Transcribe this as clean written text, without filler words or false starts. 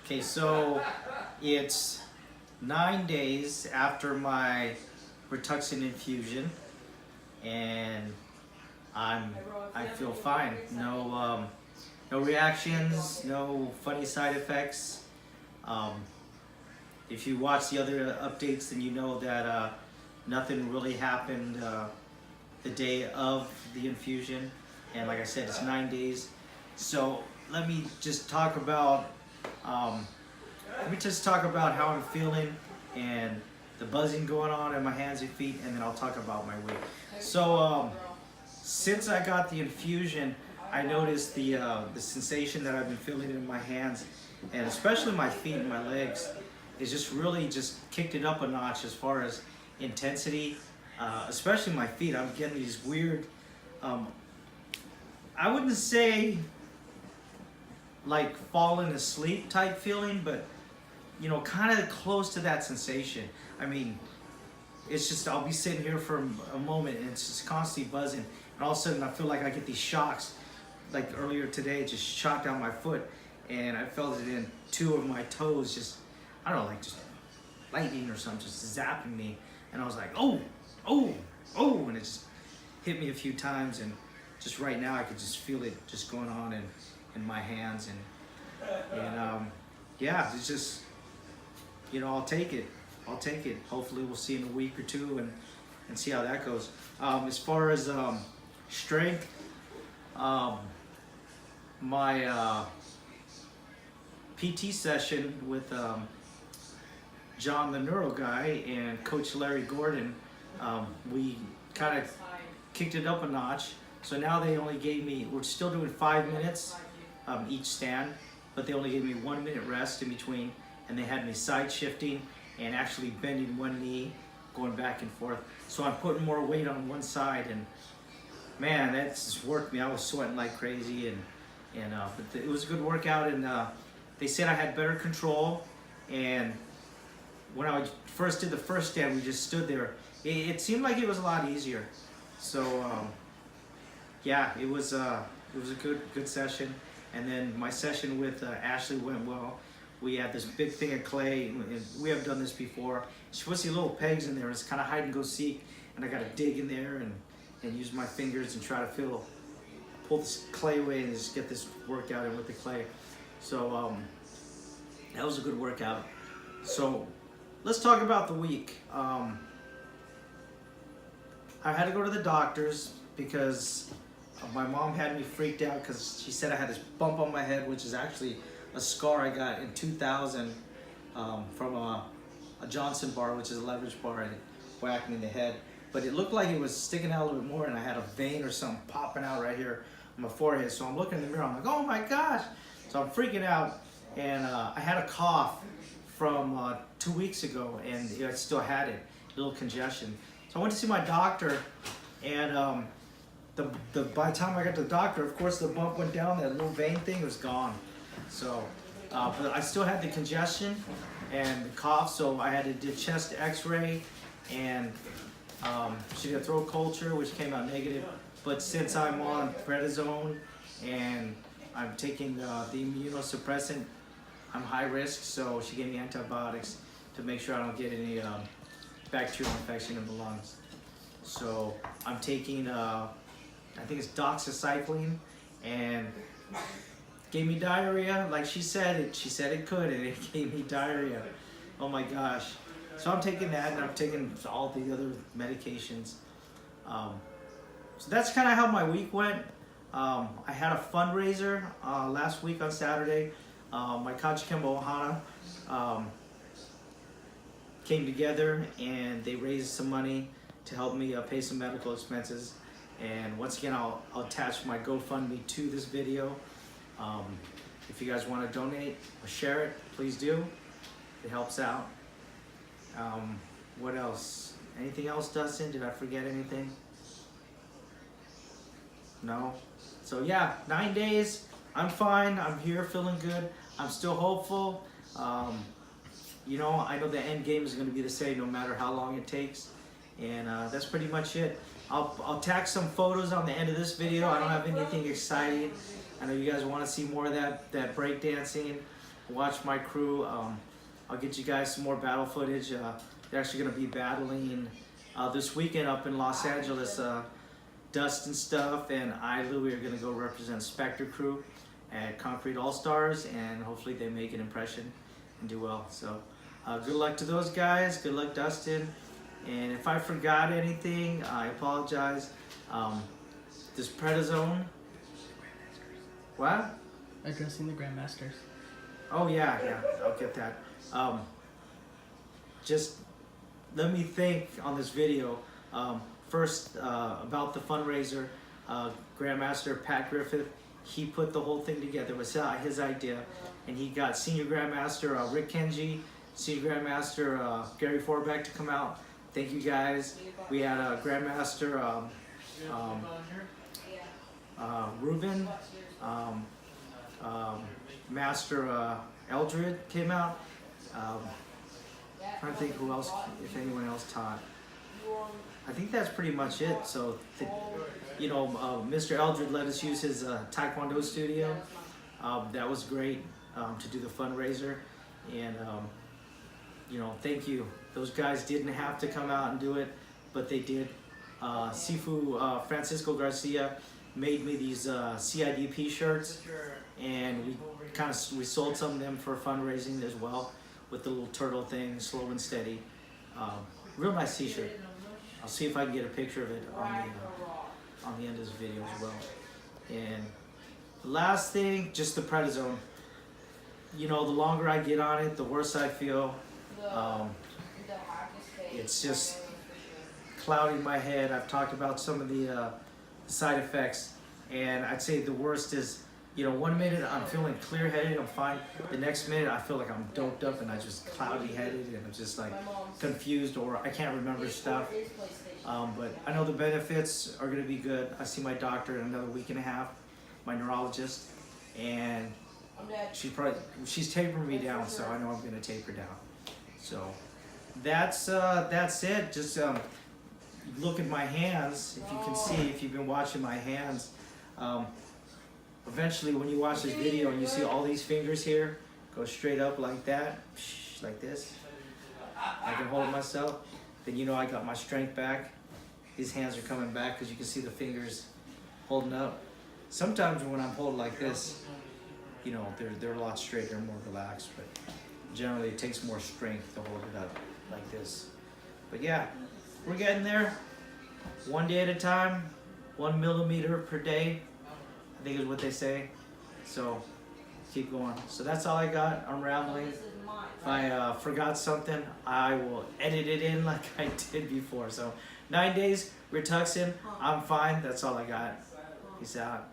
Okay, so it's 9 days after my Rituxan infusion, and I feel fine. No reactions, no funny side effects. If you watch the other updates, then you know that nothing really happened the day of the infusion. And like I said, it's 9 days. So let me just talk about how I'm feeling and the buzzing going on in my hands and feet, and then I'll talk about my weight. So since I got the infusion, I noticed the sensation that I've been feeling in my hands, and especially my feet and my legs, is just really just kicked it up a notch as far as intensity. Especially my feet, I'm getting these weird, I wouldn't say like falling asleep type feeling, but you know, kind of close to that sensation. I mean, it's just, I'll be sitting here for a moment and it's just constantly buzzing, and all of a sudden I feel like I get these shocks. Like earlier today, it just shot down my foot, and I felt it in 2 of my toes, just, I don't know, like just lightning or something, just zapping me. And I was like, oh, and it just hit me a few times, and just right now I could just feel it just going on in my hands, and yeah, it's just, you know, I'll take it. Hopefully we'll see in a week or two and see how that goes. As far as strength, my PT session with John the neuro guy and Coach Larry Gordon, we kind of kicked it up a notch. So now they only gave me, we're still doing 5 minutes each stand, but they only gave me 1 minute rest in between, and they had me side shifting and actually bending one knee, going back and forth. So I'm putting more weight on one side, and man, that's just worked me. I was sweating like crazy, but it was a good workout, and they said I had better control. And when I first did the first stand, we just stood there. It seemed like it was a lot easier. So yeah, it was a good session. And then my session with Ashley went well. We had this big thing of clay, and we have done this before. She puts these little pegs in there, and it's kind of hide and go seek, and I got to dig in there and use my fingers and try to pull this clay away and just get this workout in with the clay. So that was a good workout. So let's talk about the week. I had to go to the doctors because my mom had me freaked out because she said I had this bump on my head, which is actually a scar I got in 2000 from a Johnson bar, which is a leverage bar, and it whacked me in the head. But it looked like it was sticking out a little bit more, and I had a vein or something popping out right here on my forehead. So I'm looking in the mirror, I'm like, oh my gosh. So I'm freaking out, and I had a cough from 2 weeks ago, and I still had it, a little congestion. So I went to see my doctor, and by the time I got to the doctor, of course the bump went down, that little vein thing was gone. So, but I still had the congestion and the cough, so I had to do chest x-ray, and she did a throat culture, which came out negative. But since I'm on prednisone and I'm taking the immunosuppressant, I'm high risk, so she gave me antibiotics to make sure I don't get any bacterial infection in the lungs. So I'm taking, I think it's doxycycline, and gave me diarrhea. Like she said it could, and it gave me diarrhea. Oh my gosh. So I'm taking that, and I'm taking all the other medications. So that's kind of how my week went. I had a fundraiser last week on Saturday. My Kachikemba Ohana came together, and they raised some money to help me pay some medical expenses. And once again, I'll attach my GoFundMe to this video. If you guys want to donate or share it, please do. It helps out. What else? Anything else, Dustin? Did I forget anything? No? So yeah, 9 days. I'm fine. I'm here feeling good. I'm still hopeful. You know, I know the end game is going to be the same no matter how long it takes. And that's pretty much it. I'll tag some photos on the end of this video. I don't have anything exciting. I know you guys want to see more of that break dancing. watch my crew. I'll get you guys some more battle footage. They're actually going to be battling this weekend up in Los Angeles. Dust and Stuff and I, Louie, are going to go represent Spectre Crew at Concrete All-Stars, and hopefully they make an impression and do well. So good luck to those guys. Good luck, Dustin. And if I forgot anything, I apologize. This prednisone. What? Addressing the Grandmasters. Oh yeah, I'll get that. Just let me think on this video. First, about the fundraiser, Grandmaster Pat Griffith, he put the whole thing together. It was his idea, and he got Senior Grandmaster Rick Kenji, Senior Grandmaster Gary Forbeck to come out. Thank you guys. We had Grandmaster Ruben, Master Eldred came out. Trying to think who else, if anyone else taught. I think that's pretty much it. So, Mr. Eldred let us use his Taekwondo studio. That was great to do the fundraiser. And, thank you. Those guys didn't have to come out and do it, but they did. Sifu Francisco Garcia made me these CIDP shirts, and we sold some of them for fundraising as well, with the little turtle thing, slow and steady. Real nice t-shirt. I'll see if I can get a picture of it on the end of this video as well. And the last thing, just the prednisone. The longer I get on it, the worse I feel. It's just clouding my head. I've talked about some of the side effects, and I'd say the worst is, 1 minute I'm feeling clear-headed, I'm fine. The next minute I feel like I'm doped up and I'm just cloudy-headed and I'm just like confused, or I can't remember stuff. But I know the benefits are going to be good. I see my doctor in another week and a half, my neurologist, and she's tapering me down, so I know I'm going to taper down. So that's it. Just look at my hands. If you can see, if you've been watching my hands, eventually when you watch this video and you see all these fingers here go straight up like that, like this, I can hold myself, then I got my strength back. These hands are coming back because you can see the fingers holding up. Sometimes when I'm holding like this, they're a lot straighter and more relaxed, but generally it takes more strength to hold it up like this. But yeah, we're getting there. One day at a time, 1 millimeter per day, I think is what they say. So keep going. So that's all I got. I'm rambling. If I forgot something, I will edit it in like I did before. So 9 days, Rituxan, I'm fine. That's all I got. Peace out.